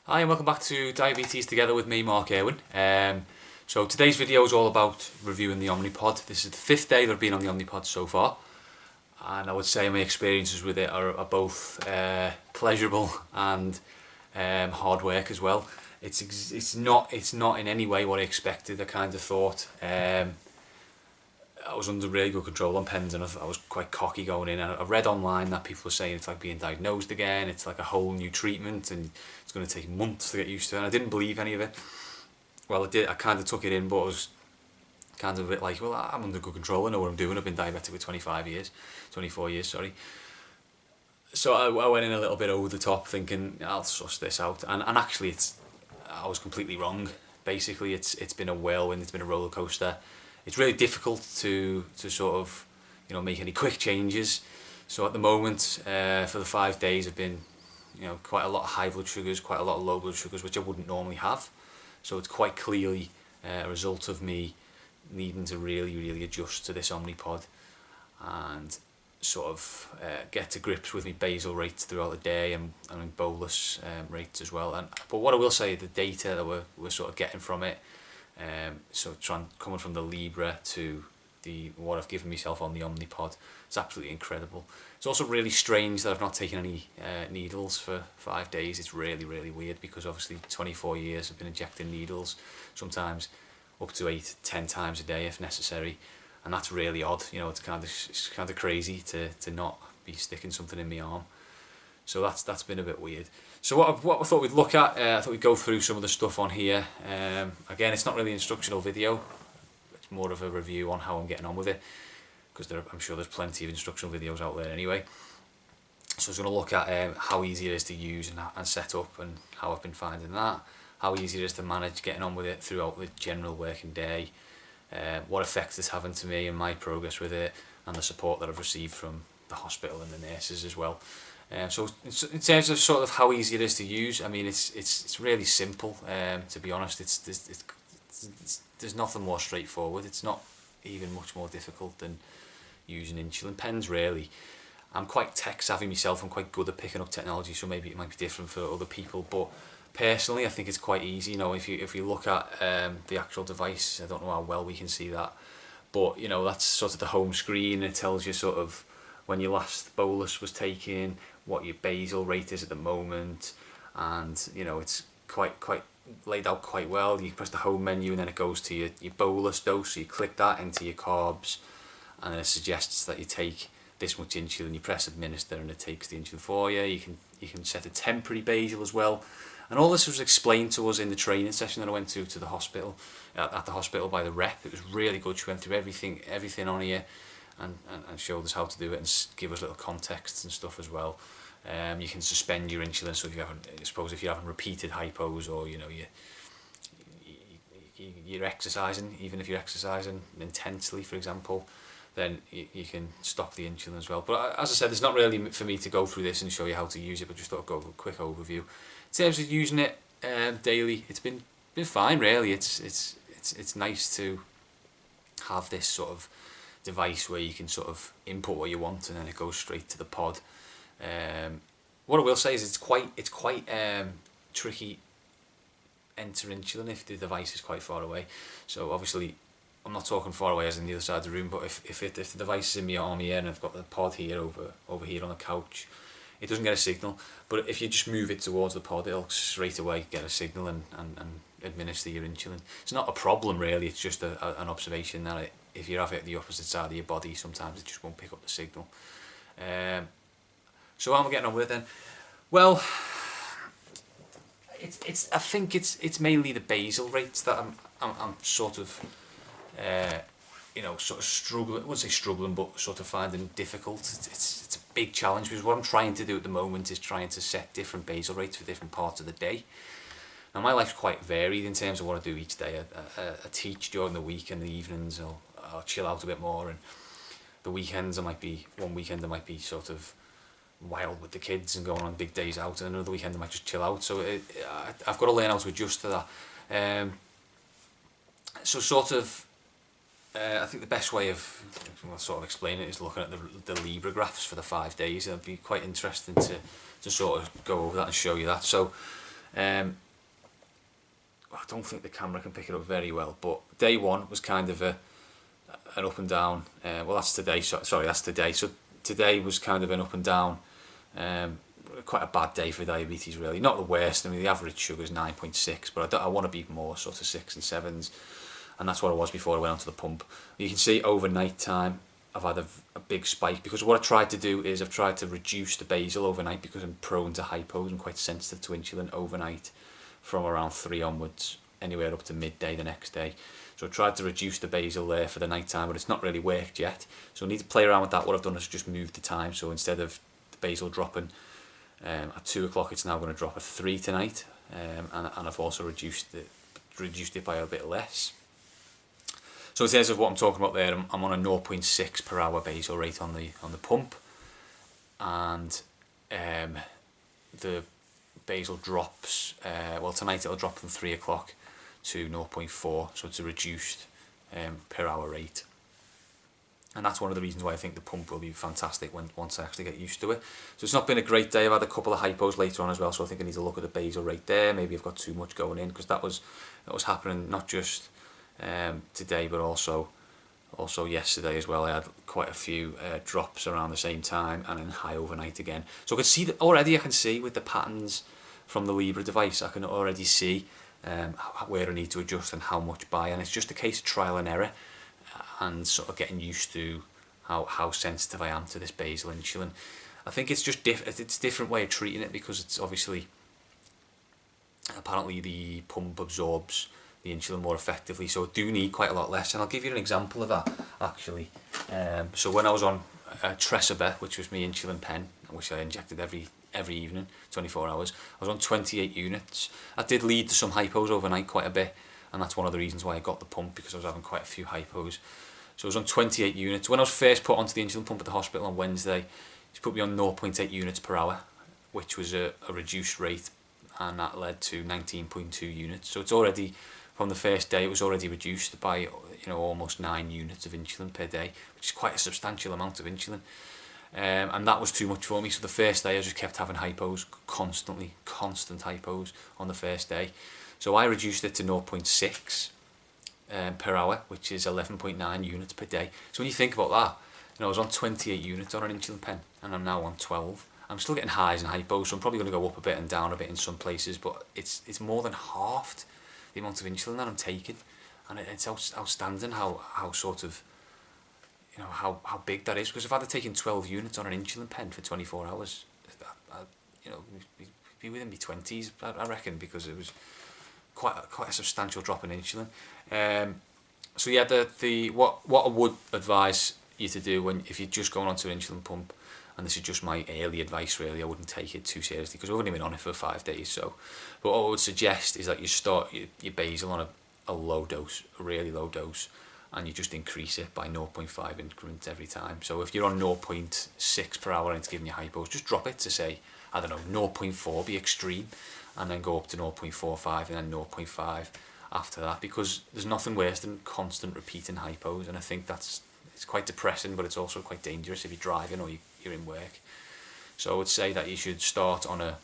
Hi and welcome back to Diabetes Together with me, Mark Irwin. So today's video is all about reviewing the Omnipod. This is the 5th day that I've been on the Omnipod so far, and I would say my experiences with it are both pleasurable and hard work as well. It's not in any way what I expected. I kind of thought I was under really good control on pens, and I was quite cocky going in. And I read online that people were saying it's like being diagnosed again, it's like a whole new treatment and it's going to take months to get used to it, and I didn't believe any of it. Well, I did. I kind of took it in, but I was kind of a bit like, well, I'm under good control, I know what I'm doing, I've been diabetic for 24 years, sorry. So I went in a little bit over the top thinking, I'll suss this out, and actually I was completely wrong. Basically it's been a whirlwind, it's been a roller coaster. It's really difficult to sort of, make any quick changes. So at the moment, for the 5 days, I've been, quite a lot of high blood sugars, quite a lot of low blood sugars, which I wouldn't normally have. So it's quite clearly a result of me needing to really adjust to this Omnipod and sort of get to grips with my basal rates throughout the day and bolus rates as well. But what I will say, the data that we're sort of getting from it, so coming from the Libra to what I've given myself on the Omnipod, it's absolutely incredible. It's also really strange that I've not taken any needles for 5 days. It's really weird, because obviously 24 years I've been injecting needles, sometimes up to 8-10 times a day if necessary, and that's really odd. It's kind of crazy to not be sticking something in my arm. So that's been a bit weird. So what I thought we'd look at, I thought we'd go through some of the stuff on here. Again, it's not really an instructional video. It's more of a review on how I'm getting on with it, because I'm sure there's plenty of instructional videos out there anyway. So I was going to look at how easy it is to use and set up, and how I've been finding that. How easy it is to manage getting on with it throughout the general working day. What effects it's having to me and my progress with it, and the support that I've received from the hospital and the nurses as well. So in terms of sort of how easy it is to use, I mean it's really simple. To be honest, there's nothing more straightforward. It's not even much more difficult than using insulin pens, really. I'm quite tech savvy myself. I'm quite good at picking up technology, so maybe it might be different for other people. But personally, I think it's quite easy. If you look at the actual device, I don't know how well we can see that, but that's sort of the home screen. It tells you sort of when your last bolus was taken, what your basal rate is at the moment, and it's quite laid out quite well. You press the home menu and then it goes to your bolus dose, so you click that into your carbs, and then it suggests that you take this much insulin. You press administer and it takes the insulin for you. You can set a temporary basal as well, and all this was explained to us in the training session that I went to the hospital, at the hospital by the rep. It was really good. She went through everything on here and showed us how to do it, and give us little contexts and stuff as well. You can suspend your insulin, so if you're having repeated hypos, or you're exercising, even if you're exercising intensely, for example, then you can stop the insulin as well. But as I said, it's not really for me to go through this and show you how to use it, but just thought I'd go over a quick overview. In terms of using it daily, it's been fine, really. It's nice to have this sort of device where you can sort of input what you want and then it goes straight to the pod. What I will say is it's quite tricky enter insulin if the device is quite far away. So obviously I'm not talking far away as in the other side of the room, but if the device is in my arm here and I've got the pod here over here on the couch, it doesn't get a signal. But if you just move it towards the pod, it'll straight away get a signal and administer your insulin. It's not a problem, really. It's just an observation that if you have it at the opposite side of your body, sometimes it just won't pick up the signal. So how am I getting on with it then? Well, I think it's mainly the basal rates that I'm sort of sort of struggling. I wouldn't say struggling, but sort of finding difficult. It's a big challenge, because what I'm trying to do at the moment is trying to set different basal rates for different parts of the day. Now my life's quite varied in terms of what I do each day. I teach during the week, and the evenings I'll chill out a bit more, and the weekends one weekend I might be sort of wild with the kids and going on big days out, and another weekend I might just chill out. So I've got to learn how to adjust to that. So sort of I think the best way of sort of explaining it is looking at the Libra graphs for the 5 days. It'd be quite interesting to sort of go over that and show you that. So I don't think the camera can pick it up very well, but day one was kind of an up and down. Well, that's today. Sorry, that's today. So today was kind of an up and down. Quite a bad day for diabetes, really. Not the worst. I mean, the average sugar is 9.6, but I want to be more sort of 6 and 7s, and that's what I was before I went onto the pump. You can see overnight time, I've had a big spike, because what I tried to do is I've tried to reduce the basal overnight, because I'm prone to hypos and quite sensitive to insulin overnight from around 3 onwards, anywhere up to midday the next day. So I tried to reduce the basal there for the night time, but it's not really worked yet. So I need to play around with that. What I've done is just moved the time. So instead of the basal dropping at 2 o'clock, it's now going to drop at 3 tonight. And I've also reduced it by a bit less. So in terms of what I'm talking about there, I'm on a 0.6 per hour basal rate on the pump, and the basal drops. Well, tonight it'll drop from 3 o'clock to 0.4, so it's a reduced per hour rate. And that's one of the reasons why I think the pump will be fantastic once I actually get used to it. So it's not been a great day. I've had a couple of hypos later on as well, so I think I need to look at the basal rate there. Maybe I've got too much going in, because that was happening not just today, but also yesterday as well. I had quite a few drops around the same time, and then high overnight again. So I can see that already. I can see with the patterns from the Libre device, I can already see where I need to adjust and how much by, and it's just a case of trial and error, and sort of getting used to how sensitive I am to this basal insulin. I think it's just it's a different way of treating it, because it's obviously, apparently the pump absorbs the insulin more effectively, so I do need quite a lot less. And I'll give you an example of that actually. So when I was on Tresibet, which was my insulin pen, which I injected every evening, 24 hours, I was on 28 units. That did lead to some hypos overnight quite a bit, and that's one of the reasons why I got the pump, because I was having quite a few hypos. So I was on 28 units. When I was first put onto the insulin pump at the hospital on Wednesday, he put me on 0.8 units per hour, which was a reduced rate, and that led to 19.2 units. So it's already, from the first day, it was already reduced by almost 9 units of insulin per day, which is quite a substantial amount of insulin. And that was too much for me. So the first day I just kept having hypos, constant hypos on the first day. So I reduced it to 0.6 per hour, which is 11.9 units per day. So when you think about that, I was on 28 units on an insulin pen, and I'm now on 12. I'm still getting highs and hypos, so I'm probably going to go up a bit and down a bit in some places, but it's more than halved the amount of insulin that I'm taking, and it's outstanding how sort of, how big that is, because if I'd have taken 12 units on an insulin pen for 24 hours, we'd be within my 20s, I reckon, because it was quite a substantial drop in insulin. So yeah, what I would advise you to do if you're just going onto an insulin pump, and this is just my early advice really, I wouldn't take it too seriously, because I've only been on it for 5 days. So, but what I would suggest is that you start your basal on a low dose, a really low dose, and you just increase it by 0.5 increments every time. So if you're on 0.6 per hour and it's giving you hypos, just drop it to, say, I don't know, 0.4, be extreme, and then go up to 0.45 and then 0.5 after that, because there's nothing worse than constant repeating hypos, and I think it's quite depressing, but it's also quite dangerous if you're driving or you're in work. So I would say that you should start on a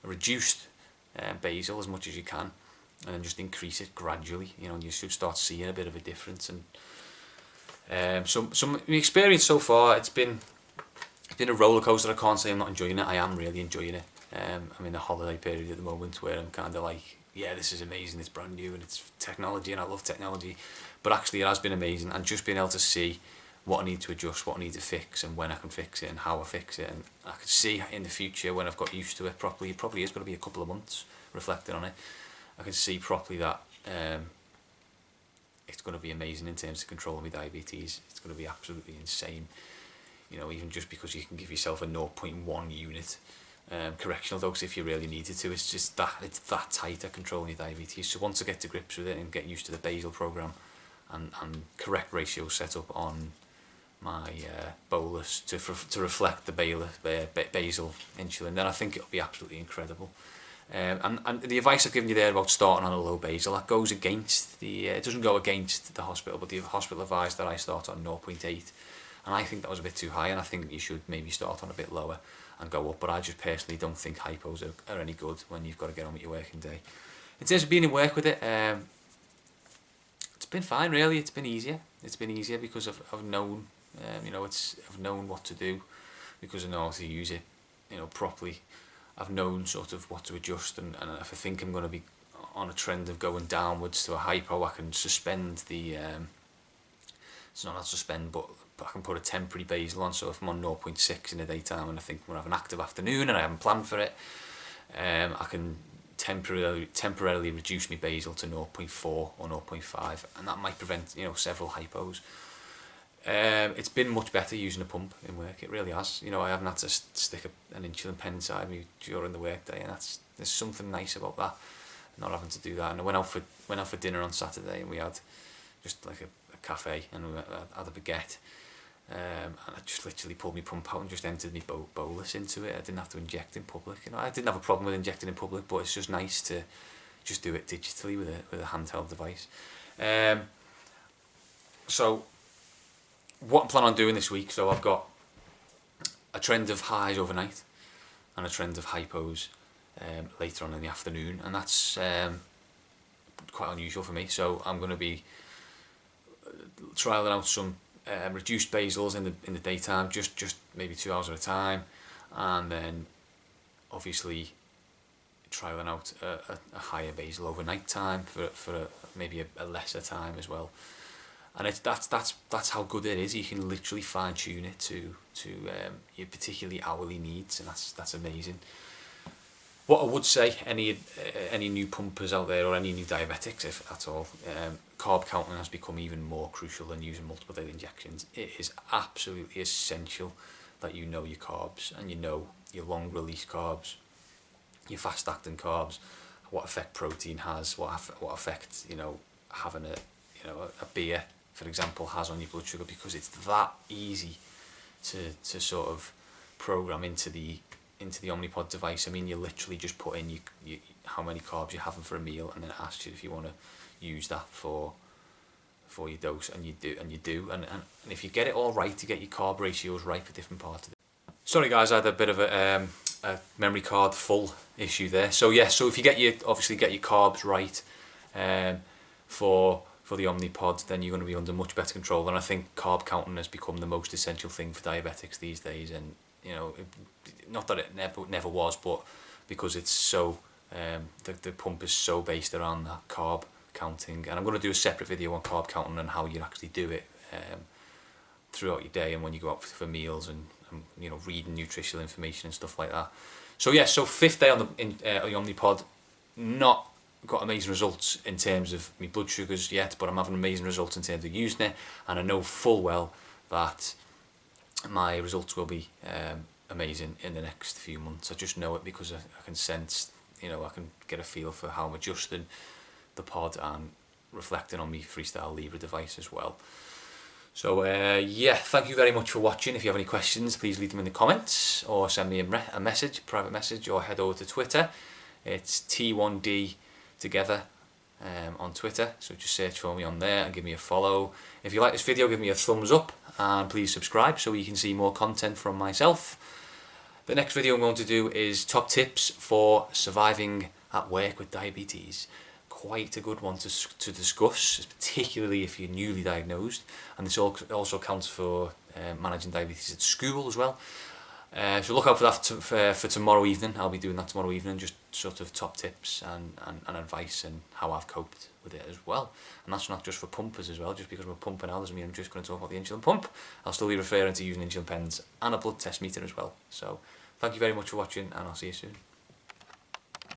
reduced basal as much as you can, and then just increase it gradually. You should start seeing a bit of a difference. And so my experience so far, it's been a roller coaster. I can't say I'm not enjoying it. I am really enjoying it. I'm in a holiday period at the moment where I'm kind of like, yeah, this is amazing, it's brand new, and it's technology, and I love technology. But actually it has been amazing, and just being able to see what I need to adjust, what I need to fix, and when I can fix it, and how I fix it. And I can see in the future, when I've got used to it properly, it probably is going to be a couple of months reflecting on it, I can see properly that it's going to be amazing in terms of controlling my diabetes. It's going to be absolutely insane. Even just because you can give yourself a 0.1 unit correctional dose if you really needed to. It's that tight at controlling your diabetes. So once I get to grips with it and get used to the basal program and correct ratios set up on my bolus to reflect the basal insulin, then I think it'll be absolutely incredible. And the advice I've given you there about starting on a low basal, that goes against it doesn't go against the hospital, but the hospital advised that I start on 0.8, and I think that was a bit too high, and I think you should maybe start on a bit lower and go up. But I just personally don't think hypos are any good when you've got to get on with your working day. In terms of being in work with it, it's been fine really. It's been easier. It's been easier because I've known, I've known what to do, because I know how to use it, properly. I've known sort of what to adjust, and if I think I'm going to be on a trend of going downwards to a hypo, I can suspend the, it's not suspend, but I can put a temporary basal on. So if I'm on 0.6 in the daytime and I think I'm going to have an active afternoon and I haven't planned for it, I can temporarily reduce my basal to 0.4 or 0.5, and that might prevent several hypos. It's been much better using a pump in work. It really has. I haven't had to stick an insulin pen inside me during the work day, and there's something nice about that, not having to do that. And I went out for dinner on Saturday, and we had just like a cafe, and we had a baguette, and I just literally pulled my pump out and just entered my bolus into it. I didn't have to inject in public. I didn't have a problem with injecting in public, but it's just nice to just do it digitally with a handheld device. So what I'm planning on doing this week, so I've got a trend of highs overnight and a trend of hypos later on in the afternoon, and that's quite unusual for me. So I'm going to be trialing out some reduced basals in the daytime, just maybe 2 hours at a time, and then obviously trialing out a higher basal overnight time for maybe a lesser time as well. And that's how good it is. You can literally fine tune it to your particularly hourly needs, and that's amazing. What I would say, any new pumpers out there or any new diabetics, if at all, carb counting has become even more crucial than using multiple daily injections. It is absolutely essential that you know your carbs, and you know your long release carbs, your fast acting carbs, what effect protein has, what effect having a beer, for example, has on your blood sugar, because it's that easy to sort of program into the Omnipod device. I mean, you literally just put in you how many carbs you're having for a meal, and then it asks you if you want to use that for your dose, and you do. And if you get it all right, to get your carb ratios right for different parts of it. Sorry guys, I had a bit of a memory card full issue there. So yeah, so if you get your carbs right for the Omnipod, then you're going to be under much better control. And I think carb counting has become the most essential thing for diabetics these days. And not that it never was, but because it's so the pump is so based around that carb counting. And I'm going to do a separate video on carb counting and how you actually do it throughout your day and when you go out for meals, and reading nutritional information and stuff like that. So yeah, so 5th day on the Omnipod, not got amazing results in terms of my blood sugars yet, but I'm having amazing results in terms of using it, and I know full well that my results will be amazing in the next few months. I just know it because I can sense, I can get a feel for how I'm adjusting the pod and reflecting on my Freestyle Libre device as well. So yeah, thank you very much for watching. If you have any questions, please leave them in the comments, or send me a message, private message, or head over to Twitter. It's T1D together on Twitter, so just search for me on there and give me a follow. If you like this video, give me a thumbs up, and please subscribe so you can see more content from myself. The next video I'm going to do is top tips for surviving at work with diabetes. Quite a good one to discuss, particularly if you're newly diagnosed, and this also counts for managing diabetes at school as well. So look out for that for tomorrow evening. I'll be doing that tomorrow evening, just sort of top tips and advice and how I've coped with it as well. And that's not just for pumpers as well. Just because we're pumping now doesn't mean I'm just going to talk about the insulin pump. I'll still be referring to using insulin pens and a blood test meter as well. So thank you very much for watching, and I'll see you soon.